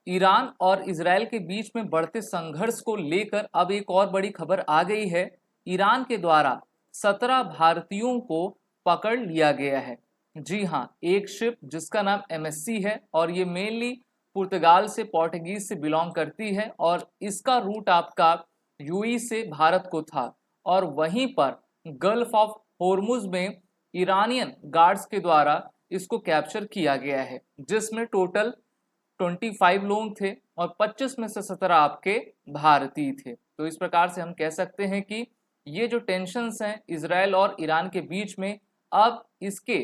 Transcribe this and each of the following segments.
Iran और Israel के बीच में बढ़ते संघर्ष को लेकर अब एक और बड़ी खबर आ गई है। ईरान के द्वारा 17 भारतीयों को पकड़ लिया गया है। जी हाँ, एक शिप जिसका नाम एमएससी है और ये मेनली पुर्तगाल से, पोर्टुगीज से बिलोंग करती है और इसका रूट आपका यूई से भारत को था और वहीं पर गल्फ ऑफ होर्मुज में ईरानियन गार्ड्स के द्वारा इसको कैप्चर किया गया है, जिसमें टोटल 25 लोग थे और 25 में से 17 आपके भारतीय थे। तो इस प्रकार से हम कह सकते हैं कि ये जो टेंशन्स हैं इसराइल और ईरान के बीच में, अब इसके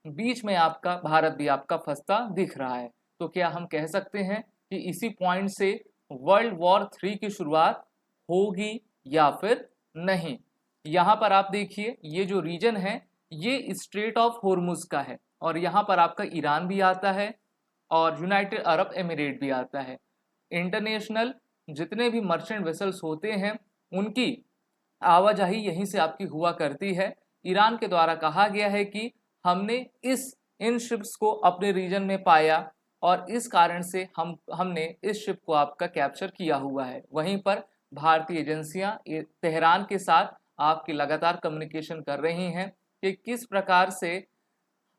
बीच में आपका भारत भी आपका फंसता दिख रहा है। तो क्या हम कह सकते हैं कि इसी पॉइंट से वर्ल्ड वॉर 3 की शुरुआत होगी या फिर नहीं? यहाँ पर आप देखिए, ये जो रीजन है ये स्ट्रेट ऑफ होर्मुज का है और यहाँ पर आपका ईरान भी आता है और यूनाइटेड अरब एमिरेट भी आता है। इंटरनेशनल जितने भी मर्चेंट वेसल्स होते हैं उनकी आवाजाही यहीं से आपकी हुआ करती है। ईरान के द्वारा कहा गया है कि हमने इन शिप्स को अपने रीजन में पाया और इस कारण से हमने इस शिप को आपका कैप्चर किया हुआ है। वहीं पर भारतीय एजेंसियां तेहरान के साथ आपकी लगातार कम्युनिकेशन कर रही हैं कि किस प्रकार से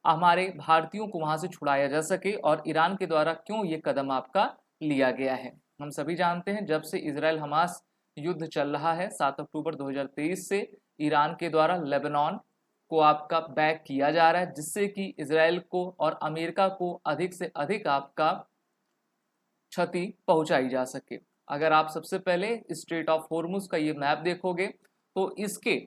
हमारे भारतीयों को वहां से छुड़ाया जा सके और ईरान के द्वारा क्यों ये कदम आपका लिया गया है। हम सभी जानते हैं जब से इजराइल हमास युद्ध चल रहा है 7 अक्टूबर 2023 से ईरान के द्वारा लेबनान को आपका बैक किया जा रहा है, जिससे कि इजराइल को और अमेरिका को अधिक से अधिक आपका क्षति पहुंचाई जा सके। अगर आप सबसे पहले स्ट्रेट ऑफ होर्मुज का ये मैप देखोगे तो इसके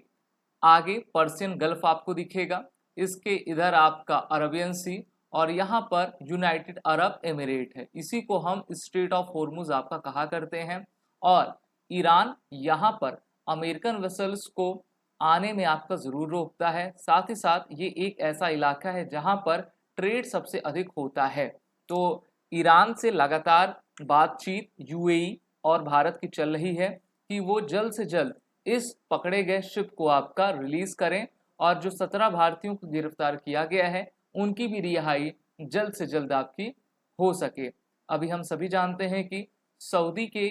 आगे पर्शियन गल्फ आपको दिखेगा, इसके इधर आपका अरबियन सी और यहाँ पर यूनाइटेड अरब एमिरेट है। इसी को हम स्ट्रेट ऑफ होर्मुज आपका कहा करते हैं और ईरान यहाँ पर अमेरिकन वेसल्स को आने में आपका ज़रूर रोकता है। साथ ही साथ ये एक ऐसा इलाका है जहाँ पर ट्रेड सबसे अधिक होता है। तो ईरान से लगातार बातचीत यूएई और भारत की चल रही है कि वो जल्द से जल्द इस पकड़े गए शिप को आपका रिलीज करें और जो 17 भारतीयों को गिरफ्तार किया गया है उनकी भी रिहाई जल्द से जल्द आपकी हो सके। अभी हम सभी जानते हैं कि सऊदी के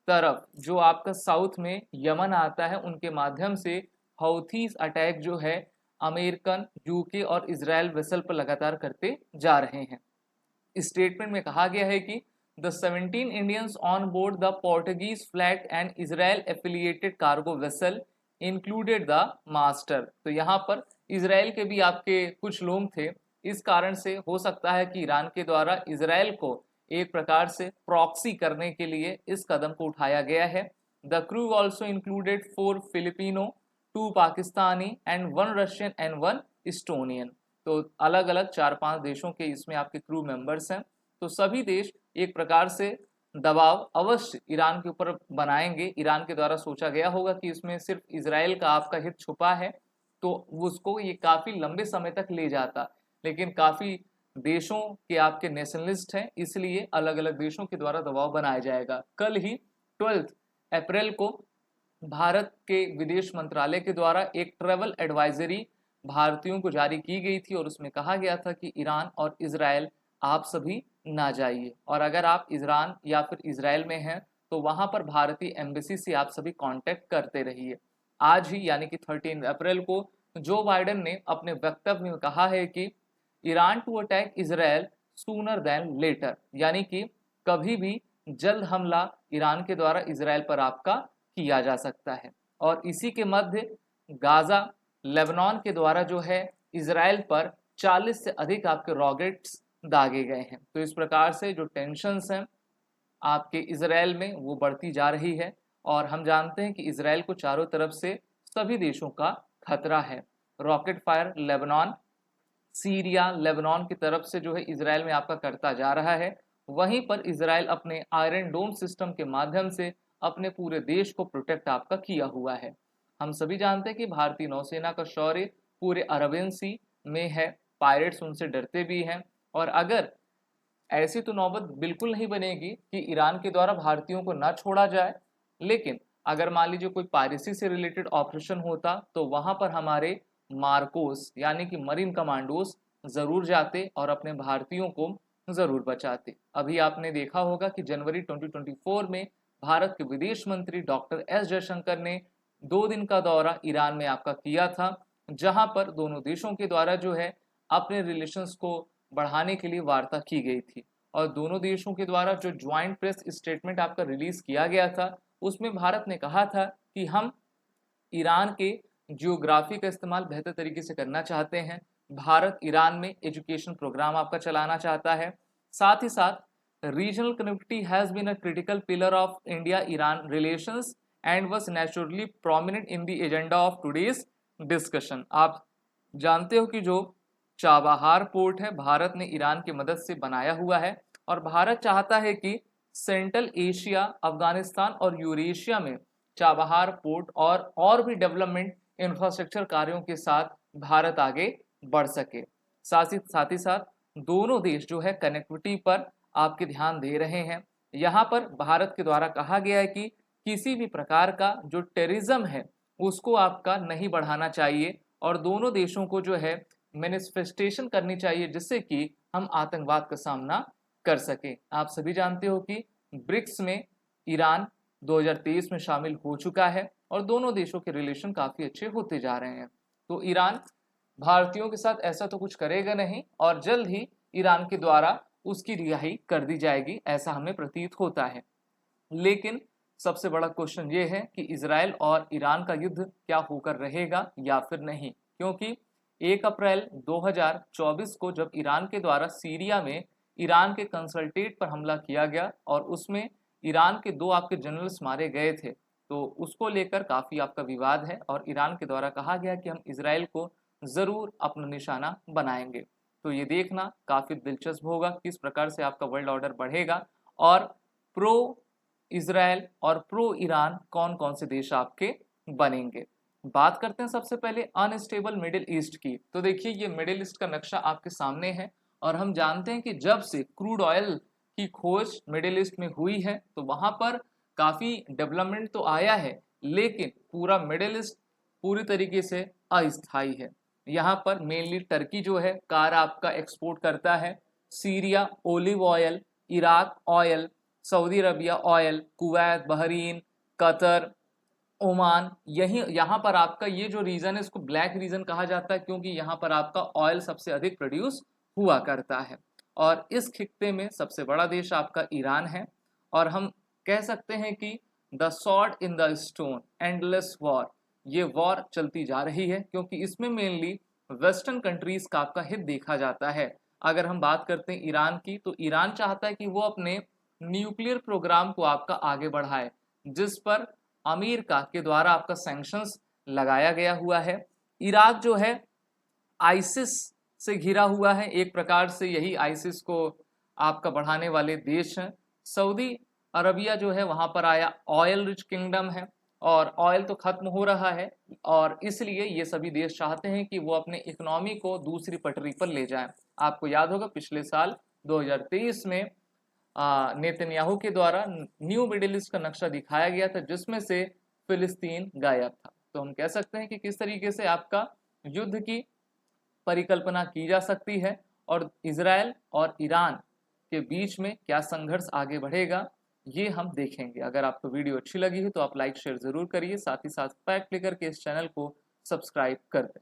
तरफ जो आपका साउथ में यमन आता है उनके माध्यम से हौथीज अटैक जो है अमेरिकन, यूके और इजराइल वेसल पर लगातार करते जा रहे हैं। स्टेटमेंट में कहा गया है कि the 17 Indians on board the Portuguese flagged and Israel affiliated cargo vessel included the master। तो यहाँ पर इसराइल के भी आपके कुछ लोग थे, इस कारण से हो सकता है कि ईरान के द्वारा इसराइल को एक प्रकार से प्रॉक्सी करने के लिए इस कदम को उठाया गया है। The crew also included 4 Filipino, 2 Pakistani and 1 Russian and 1 Estonian. तो अलग अलग 4-5 देशों के इसमें आपके क्रू मेंबर्स हैं। तो सभी देश एक प्रकार से दबाव अवश्य ईरान के ऊपर बनाएंगे। ईरान के द्वारा सोचा गया होगा कि इसमें सिर्फ इजराइल का आपका हित छुपा है तो उसको ये काफ़ी लंबे समय तक ले जाता, लेकिन काफ़ी देशों के आपके नेशनलिस्ट हैं, इसलिए अलग अलग देशों के द्वारा दबाव बनाया जाएगा। कल ही 12 अप्रैल को भारत के विदेश मंत्रालय के द्वारा एक ट्रैवल एडवाइजरी भारतीयों को जारी की गई थी और उसमें कहा गया था कि ईरान और इजराइल आप सभी ना जाइए और अगर आप ईरान या फिर इजराइल में हैं तो वहां पर भारतीय एम्बेसी से आप सभी कांटेक्ट करते रहिए। आज ही यानी कि 13 अप्रैल को जो बाइडेन ने अपने वक्तव्य में कहा है कि Iran to attack Israel sooner than later, यानी कि कभी भी जल्द हमला ईरान के द्वारा इजराइल पर आपका किया जा सकता है। और इसी के मध्य गाजा लेबनान के द्वारा जो है इजराइल पर 40 से अधिक आपके रॉकेट्स दागे गए हैं। तो इस प्रकार से जो टेंशन्स हैं आपके इजराइल में वो बढ़ती जा रही है और हम जानते हैं कि इजराइल को चारों तरफ से सभी देशों का खतरा है। Rocket fire Lebanon, Syria, Lebanon की तरफ से जो है इजराइल में आपका करता जा रहा है। वहीं पर इजराइल अपने आयरन डोम सिस्टम के माध्यम से अपने पूरे देश को प्रोटेक्ट आपका किया हुआ है। हम सभी जानते हैं कि भारतीय नौसेना का शौर्य पूरे अरबियन सी में है, पायरेट्स उनसे डरते भी हैं और अगर ऐसी तो नौबत बिल्कुल नहीं बनेगी कि ईरान के द्वारा भारतीयों को ना छोड़ा जाए, लेकिन अगर मान लीजिए कोई पायरेसी से रिलेटेड ऑपरेशन होता तो वहां पर हमारे मार्कोस यानी कि मरीन कमांडोस जरूर जाते और अपने भारतीयों को जरूर बचाते। अभी आपने देखा होगा कि जनवरी 2024 में भारत के विदेश मंत्री डॉक्टर एस जयशंकर ने 2 दिन का दौरा ईरान में आपका किया था, जहां पर दोनों देशों के द्वारा जो है अपने रिलेशंस को बढ़ाने के लिए वार्ता की गई थी। और दोनों देशों के द्वारा जो ज्वाइंट प्रेस स्टेटमेंट आपका रिलीज किया गया था, उसमें भारत ने कहा था कि हम ईरान के जियोग्राफी का इस्तेमाल बेहतर तरीके से करना चाहते हैं। भारत ईरान में एजुकेशन प्रोग्राम आपका चलाना चाहता है। साथ ही साथ regional connectivity has been a critical pillar of India Iran relations and was naturally prominent in the agenda of today's discussion. आप जानते हो कि जो चाबहार पोर्ट है भारत ने ईरान की मदद से बनाया हुआ है, और भारत चाहता है कि सेंट्रल एशिया, अफगानिस्तान और यूरेशिया में चाबहार पोर्ट और भी डेवलपमेंट इंफ्रास्ट्रक्चर कार्यों के साथ भारत आगे बढ़ सके। साथ ही साथ दोनों देश जो है कनेक्टिविटी पर आपके ध्यान दे रहे हैं। यहाँ पर भारत के द्वारा कहा गया है कि किसी भी प्रकार का जो टेररिज्म है उसको आपका नहीं बढ़ाना चाहिए, और दोनों देशों को जो है मैनिफेस्टेशन करनी चाहिए जिससे कि हम आतंकवाद का सामना कर सके। आप सभी जानते हो कि ब्रिक्स में ईरान 2023 में शामिल हो चुका है और दोनों देशों के रिलेशन काफ़ी अच्छे होते जा रहे हैं। तो ईरान भारतीयों के साथ ऐसा तो कुछ करेगा नहीं, और जल्द ही ईरान के द्वारा उसकी रिहाई कर दी जाएगी, ऐसा हमें प्रतीत होता है। लेकिन सबसे बड़ा क्वेश्चन ये है कि इजराइल और ईरान का युद्ध क्या होकर रहेगा या फिर नहीं, क्योंकि 1 अप्रैल 2024 को जब ईरान के द्वारा सीरिया में ईरान के कंसल्टेट पर हमला किया गया और उसमें ईरान के 2 आपके जनरल्स मारे गए थे, तो उसको लेकर काफ़ी आपका विवाद है और ईरान के द्वारा कहा गया कि हम इजराइल को ज़रूर अपना निशाना बनाएंगे। तो ये देखना काफ़ी दिलचस्प होगा किस प्रकार से आपका वर्ल्ड ऑर्डर बढ़ेगा और प्रो इजराइल और प्रो ईरान कौन कौन से देश आपके बनेंगे। बात करते हैं सबसे पहले अनस्टेबल मिडिल ईस्ट की। तो देखिए ये मिडिल ईस्ट का नक्शा आपके सामने है, और हम जानते हैं कि जब से क्रूड ऑयल की खोज मिडिल ईस्ट में हुई है तो वहाँ पर काफ़ी डेवलपमेंट तो आया है, लेकिन पूरा मिडिल ईस्ट पूरी तरीके से अस्थायी है। यहाँ पर मेनली टर्की जो है कार आपका एक्सपोर्ट करता है, Syria olive oil, Iraq oil, Saudi Arabia oil, Kuwait, Bahrain, Qatar, Oman, यहाँ पर आपका ये जो रीजन है इसको ब्लैक रीजन कहा जाता है, क्योंकि यहाँ पर आपका ऑयल सबसे अधिक प्रोड्यूस हुआ करता है। और इस खित्ते में सबसे बड़ा देश आपका ईरान है, और हम कह सकते हैं कि the sword in the stone, endless war, ये वॉर चलती जा रही है क्योंकि इसमें मेनली वेस्टर्न कंट्रीज का आपका हित देखा जाता है। अगर हम बात करते हैं ईरान की, तो ईरान चाहता है कि वो अपने न्यूक्लियर प्रोग्राम को आपका आगे बढ़ाए, जिस पर अमेरिका के द्वारा आपका सैंक्शंस लगाया गया हुआ है। इराक जो है आइसिस से घिरा हुआ है, एक प्रकार से यही आइसिस को आपका बढ़ाने वाले देश हैं। सऊदी अरबिया जो है वहाँ पर आया ऑयल रिच किंगडम है, और ऑयल तो खत्म हो रहा है, और इसलिए ये सभी देश चाहते हैं कि वो अपने इकोनॉमी को दूसरी पटरी पर ले जाएं। आपको याद होगा पिछले साल 2023 में नेतन्याहू के द्वारा न्यू मिडिल ईस्ट का नक्शा दिखाया गया था जिसमें से फिलिस्तीन गायब था। तो हम कह सकते हैं कि किस तरीके से आपका युद्ध की परिकल्पना की जा सकती है, और इजराइल और ईरान के बीच में क्या संघर्ष आगे बढ़ेगा ये हम देखेंगे। अगर आपको वीडियो अच्छी लगी है तो आप लाइक शेयर जरूर करिए, साथ ही साथ फैक्ट क्लिकर के इस चैनल को सब्सक्राइब कर दें।